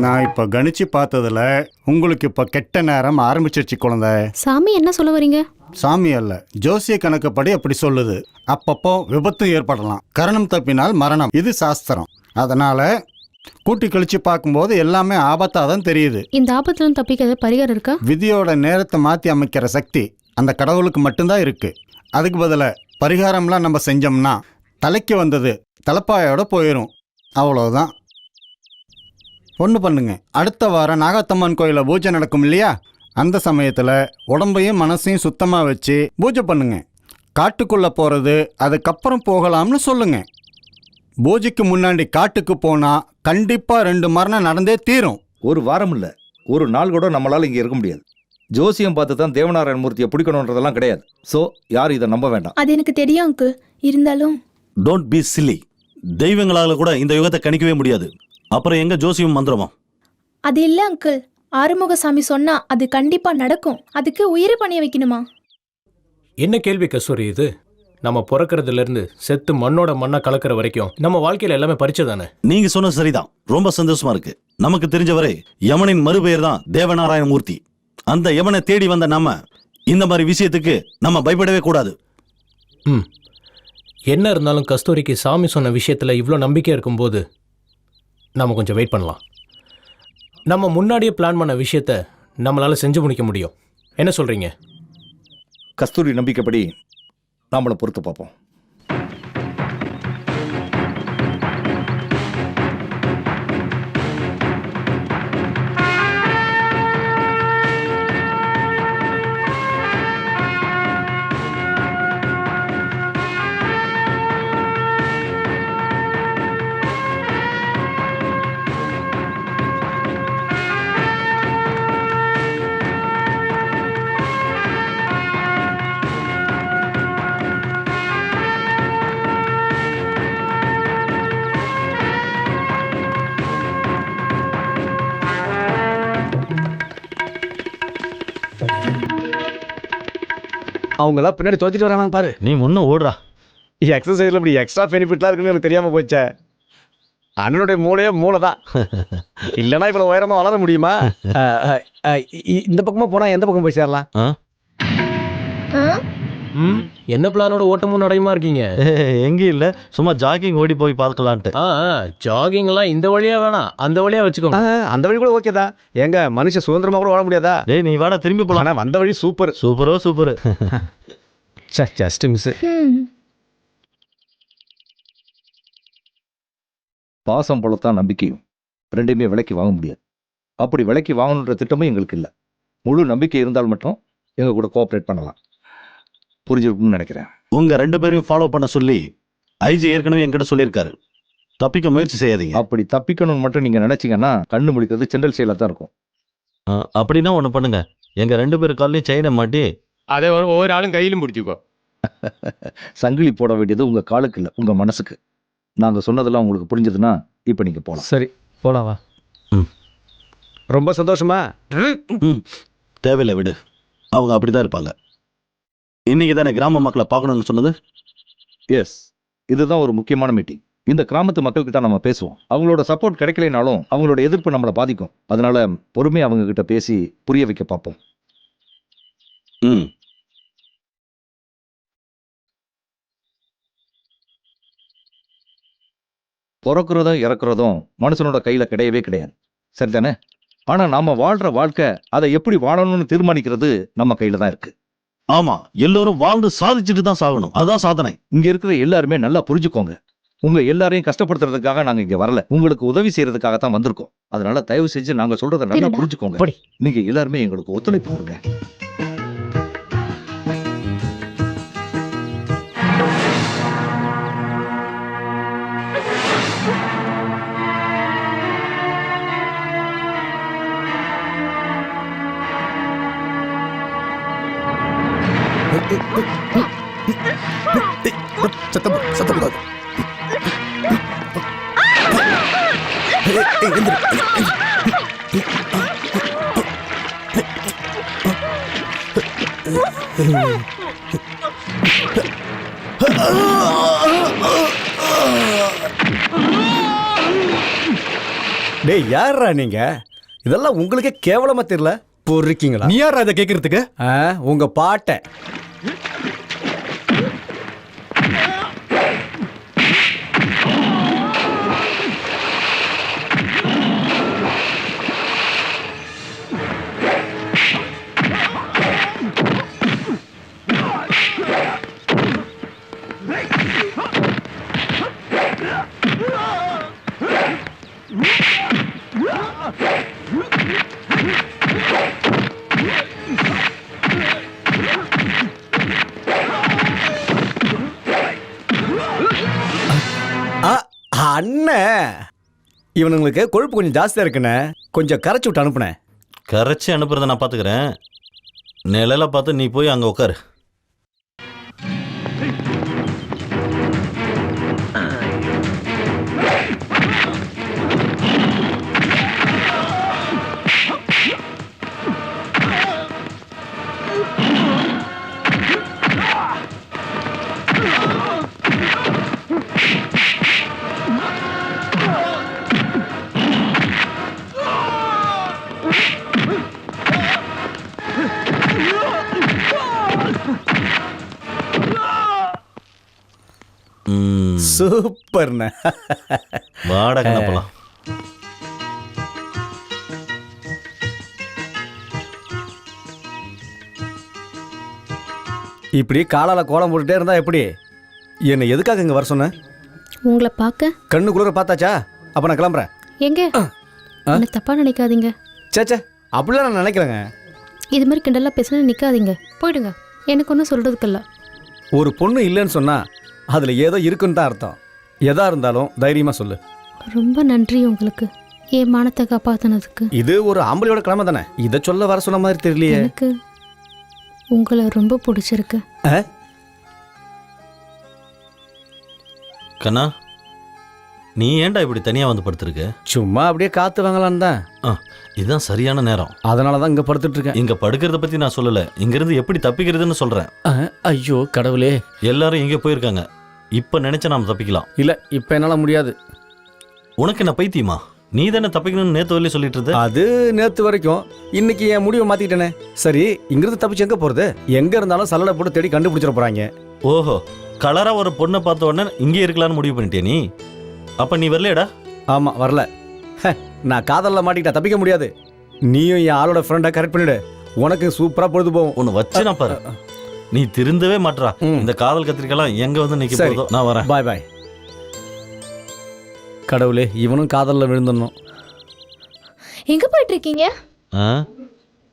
நான் இப்ப கணிச்சு பார்த்ததுல உங்களுக்கு இப்ப கெட்ட நேரம் ஆரம்பிச்சிருச்சு குழந்தை. சாமி என்ன சொல்ல வரீங்க? சாமி அல்ல, ஜோசிய கணக்குப்படி அப்படி சொல்லுது. அப்பப்போ விபத்து ஏற்படலாம், கரணம் தப்பினால் மரணம், இது சாஸ்திரம். அதனால கூட்டி கழிச்சு பார்க்கும்போது எல்லாமே ஆபத்தாக தான் தெரியுது. இந்த ஆபத்துல தப்பிக்க பரிகாரம் இருக்கா? விதியோட நேரத்தை மாற்றி அமைக்கிற சக்தி அந்த கடவுளுக்கு மட்டும்தான் இருக்கு. அதுக்கு பதிலாக பரிகாரம்லாம் நம்ம செஞ்சோம்னா தலைக்கு வந்தது தலைப்பாயோட போயிடும், அவ்வளோதான். ஒன்று பண்ணுங்க, அடுத்த வாரம் நாகாத்தம்மன் கோயிலில் பூஜை நடக்கும் இல்லையா, அந்த சமயத்தில் உடம்பையும் மனசையும் சுத்தமாக வச்சு பூஜை பண்ணுங்க. காட்டுக்குள்ளே போகிறது அதுக்கப்புறம் போகலாம்னு சொல்லுங்க. பூஜைக்கு முன்னாடி காட்டுக்கு போனால் கண்டிப்பாக 2 மரணம் நடந்தே தீரும். ஒரு வாரம் இல்லை, ஒரு நாள் கூட நம்மளால் இங்கே இருக்க முடியாது. ஜோசியம் பார்த்து தான் தேவநாராயண மூர்த்தியை பிடிக்கணுன்றதெல்லாம் கிடையாது. ஸோ யாரும் இதை நம்ப வேண்டாம். அது எனக்கு தெரியும் அங்கு. இருந்தாலும் டோன்ட் பி சில்லி. தெய்வங்களால கூட இந்த யுகத்தை கணிக்கவே முடியாது. அப்புறம் எங்க ஜோசியம் மந்திரமா? அது இல்ல அங்கிள். ஆறுமுகசாமி சொன்னா அது கண்டிப்பா நடக்கும். அதுக்கு உயிரை பணிய வைக்கணுமா? என்ன கேள்வி கஸ்தூரி இது? நம்ம பிறக்கிறதுல இருந்து செத்து மண்ணோட மண்ணா கலக்கிற வரைக்கும் நம்ம வாழ்க்கையில எல்லாமே பறிச்சதானே. நீங்க சொன்னது சரிதான், ரொம்ப சந்தோஷமா இருக்கு. நமக்கு தெரிஞ்சவரை யமனின் மறுபெயர் தான் தேவநாராயண மூர்த்தி. அந்த யமனை தேடி வந்த நம்ம இந்த மாதிரி விஷயத்துக்கு நம்ம பயப்படவே கூடாது. என்ன இருந்தாலும் கஸ்தூரிக்கு சாமி சொன்ன விஷயத்துல இவ்வளோ நம்பிக்கை இருக்கும்போது நம்ம கொஞ்சம் வெயிட் பண்ணலாம். நம்ம முன்னாடியே பிளான் பண்ண விஷயத்த நம்மளால செஞ்சு முடிக்க முடியும். என்ன சொல்றீங்க? கஸ்தூரி நம்பிக்கைப்படி நாமளை பொறுத்து பார்ப்போம். அவங்களாம் பின்னாடி தோத்திட்டு வராங்க பாரு. நீ முன்ன ஓடுறா. எக்ஸசைஸ்ல இப்படி எக்ஸ்ட்ரா பெனிஃபிட்லாம் இருக்குன்னு எனக்கு தெரியாம போச்சே. அண்ணனுடைய மூளையே மூளை தான். இல்லைன்னா இவ்வளவு உயரமா வளர முடியுமா? இந்த பக்கமா போனா எந்த பக்கம் போய் சேரலாம்? என்ன பிளானோட ஓட்டமும் நடையுமா இருக்கீங்க? எங்க இல்ல, சும்மா ஜாகிங் ஓடி போய் பார்க்கலான்ட்டு. ஜாகிங் எல்லாம் இந்த வழியா வேணாம், அந்த வழியா வச்சுக்கோங்க. அந்த வழி கூட ஓகேதா. எங்க மனுஷன் சுதந்திரமா கூட ஓட முடியாதா? டேய் நீ வாடா, திரும்பி போலாம். ஆனா வந்த வழி சூப்பர். சூப்பரோ சூப்பர். Just miss. பாசம் போலத்தான் நம்பிக்கையும், ரெண்டுமே விலைக்கு வாங்க முடியாது. அப்படி விலைக்கு வாங்கணுன்ற திட்டமும் எங்களுக்கு இல்லை. முழு நம்பிக்கை இருந்தால் மட்டும் எங்க கூட கோஆப்ரேட் பண்ணலாம். புரிஞ்சிருக்கும்னு நினைக்கிறேன். உங்க 2 பேரையும் ஃபாலோ பண்ண சொல்லி ஐஜி ஏற்கனவே என்கிட்ட சொல்லியிருக்காரு. தப்பிக்க முயற்சி செய்யாதீங்க. அப்படி தப்பிக்கணும்னு மட்டும் நீங்க நினைச்சீங்கன்னா கண்ணு முடிக்கிறது செண்டல் செயலா தான் இருக்கும். அப்படின்னா ஒண்ணு பண்ணுங்க, எங்க 2 பேர் காலையும் செயினை மாட்டி அதே ஒவ்வொரு ஆளும் கையிலும் பிடிச்சிக்கோ. சங்கிலி போட வேண்டியது உங்க காலுக்கு இல்லை, உங்க மனசுக்கு. நாங்க சொன்னதெல்லாம் உங்களுக்கு புரிஞ்சதுன்னா இப்ப நீங்க போலாம். சரி போலாம் வா. ரொம்ப சந்தோஷமா? தேவையில்லை விடு, அவங்க அப்படிதான் இருப்பாங்க. இன்னைக்கு தானே கிராம மக்களை பார்க்கணும்னு சொன்னது? எஸ், இதுதான் ஒரு முக்கியமான மீட்டிங். இந்த கிராமத்து மக்கள்கிட்ட நம்ம பேசுவோம். அவங்களோட சப்போர்ட் கிடைக்கலைனாலும் அவங்களோட எதிர்ப்பு நம்மளை பாதிக்கும். அதனால பொறுமையா அவங்க கிட்ட பேசி புரிய வைக்க பார்ப்போம். பிறக்கிறதும் இறக்குறதும் மனுஷனோட கையில கிடையவே கிடையாது, சரிதானே? ஆனா நாம வாழ்ற வாழ்க்கை அதை எப்படி வாழணும்னு தீர்மானிக்கிறது நம்ம கையில தான் இருக்கு. ஆமா, எல்லோரும் வாழ்ந்து சாதிச்சுட்டு தான் சாகணும், அதுதான் சாதனை. இங்க இருக்கிற எல்லாருமே நல்லா புரிஞ்சுக்கோங்க. உங்க எல்லாரையும் கஷ்டப்படுத்துறதுக்காக நாங்க இங்க வரல, உங்களுக்கு உதவி செய்யறதுக்காக தான் வந்திருக்கோம். அதனால தயவு செஞ்சு நாங்க சொல்றதை நல்லா புரிஞ்சுக்கோங்க. நீங்க எல்லாருமே எங்களுக்கு ஒத்துழைப்பு கொடுங்க. சத்தப்படாது. டேய் யாரா நீங்க? இதெல்லாம் உங்களுக்கே கேவலமா தெரியல? பொறுக்கீங்களா? நீ யார் அதை கேட்கறதுக்கு? உங்க பாட்டை. அண்ணன், இவனுங்களுக்கு கொழுப்பு கொஞ்சம் ஜாஸ்தியா இருக்குண்ணே. கொஞ்சம் கரைச்சி விட்டு அனுப்புனேன். கரைச்சி அனுப்புறத நான் பாத்துக்கிறேன். நிழல பார்த்து நீ போய் அங்க உட்காரு. சூப்பர்ண்ணே. வாடா கண்ணப்பலாம். இப்படி காலால கோலம் போட்டுட்டே இருந்தா எப்படி? என்னை எதுக்காக இங்க வர சொன்ன? உங்களை பார்க்க. கண்ணு குளிர பார்த்தாச்சா? அப்ப நான் கிளம்புறேன். எங்க என்ன தப்பா நினைக்காதீங்க. சேச்சே, அப்படிலாம் நான் நினைக்கிறேங்க. இது மாதிரி கிண்டலா பேசுனா நிக்காதீங்க, போயிடுங்க. எனக்கு ஒன்றும் சொல்றதுக்கு இல்லை. ஒரு பொண்ணு இல்லைன்னு சொன்னா அதுல ஏதோ இருக்குன்னு தான் அர்த்தம். எதா இருந்தாலும் தைரியமா சொல்லு. ரொம்ப நன்றி உங்களுக்கு, என் மானத்தை காப்பாத்தினதுக்கு. இது ஒரு ஆம்பளையோட கிழமை தானே. இதை சொல்ல வர சொன்ன மாதிரி தெரியலையே. எனக்கு உங்களை ரொம்ப பிடிச்சிருக்கு. கண்ணா, நீ ஏன்டா இப்படி தனியா வந்து படுத்திருக்க? சும்மா அப்படியே காத்து வாங்கலான்னு தான். இதுதான் சரியான நேரம். அதனால தான் இங்க படுத்துட்டு இருக்கேன். இங்க படுக்கிறத பத்தி நான் சொல்லல, இங்க இருந்து எப்படி தப்பிக்கிறதுன்னு சொல்றேன். ஐயோ கடவுளே. எல்லாரும் எங்க போயிருக்காங்க. இப்ப நினைச்சா நாம தப்பிக்கலாம். இல்ல, இப்ப என்னால முடியாது. உனக்கு என்ன பைத்தியமா? நீ தானே தப்பிக்கணும்னு நேத்து வரலே சொல்லிட்டு இருந்த. அது நேத்து வரைக்கும். இன்னைக்கு என் முடிவை மாத்திக்கிட்டேனே. சரி, இங்கிருந்து தப்பிச்சு எங்க போறது? எங்க இருந்தாலும் சல்லடை போட்டு தேடி கண்டுபிடிச்சிட போறாங்க. ஓஹோ, கலரா ஒரு பொண்ணை பார்த்த உடனே இங்கே இருக்கலாம்னு முடிவு பண்ணிட்டே நீ? அப்ப நீ வரலையடா? ஆமா, வரல. நான் காதல்ல மாட்டிக்கிட்டா தப்பிக்க முடியாது. நீயும் என் ஆளோட ஃப்ரெண்டா கரெக்ட் பண்ணிடு. உனக்கு சூப்பரா பொழுது போகும். உன்னை வச்சு நான் பாரு, நீ திருந்தவே மாட்றா. இந்த காதல் கத்திரிக்கலாம் எங்க வந்து நிக்க போதோ. நான் வரேன். பாய் பாய். கடவுளே, இவனும் காதல்ல விழுந்துடணும். எங்க போயிட்டு இருக்கீங்க?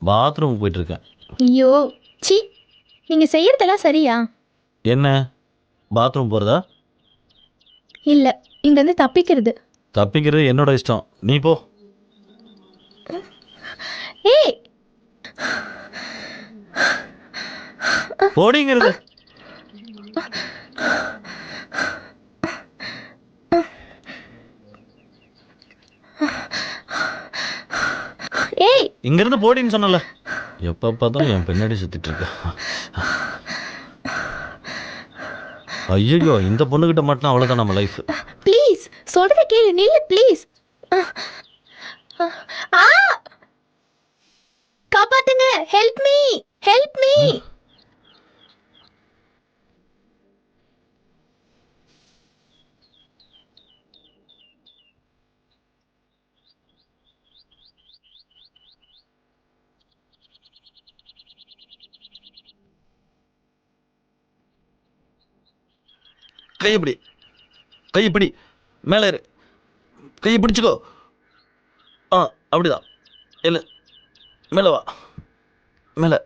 பாத்ரூம் போயிட்டு இருக்கேன். ஐயோ சி, நீங்க செய்யறதெல்லாம் சரியா? என்ன பாத்ரூம் போறதா? இல்ல, இங்க இருந்து தப்பிக்கிறது. தப்பிக்கிறது என்னோட இஷ்டம், நீ போ. ஏய், போடிங்கிறது. ஏய், இங்க இருந்து போடின்னு சொன்னல. எப்ப பார்த்தாலும் என் பின்னாடி சுத்திட்டு இருக்க. ஐயோ, இந்த பொண்ணுகிட்ட மட்டும் அவ்வளவுதான் நம்ம லைஃப். ப்ளீஸ் சொல்றத கேளு, நில்லு ப்ளீஸ். காப்பாத்துங்க, ஹெல்ப் மீ, ஹெல்ப் மீ. கையப்பிடி, கையப்பிடி, மேலே இரு. கையை பிடிச்சிக்கோ. அப்படிதான். இல்லை, மேலே வா, மேலே.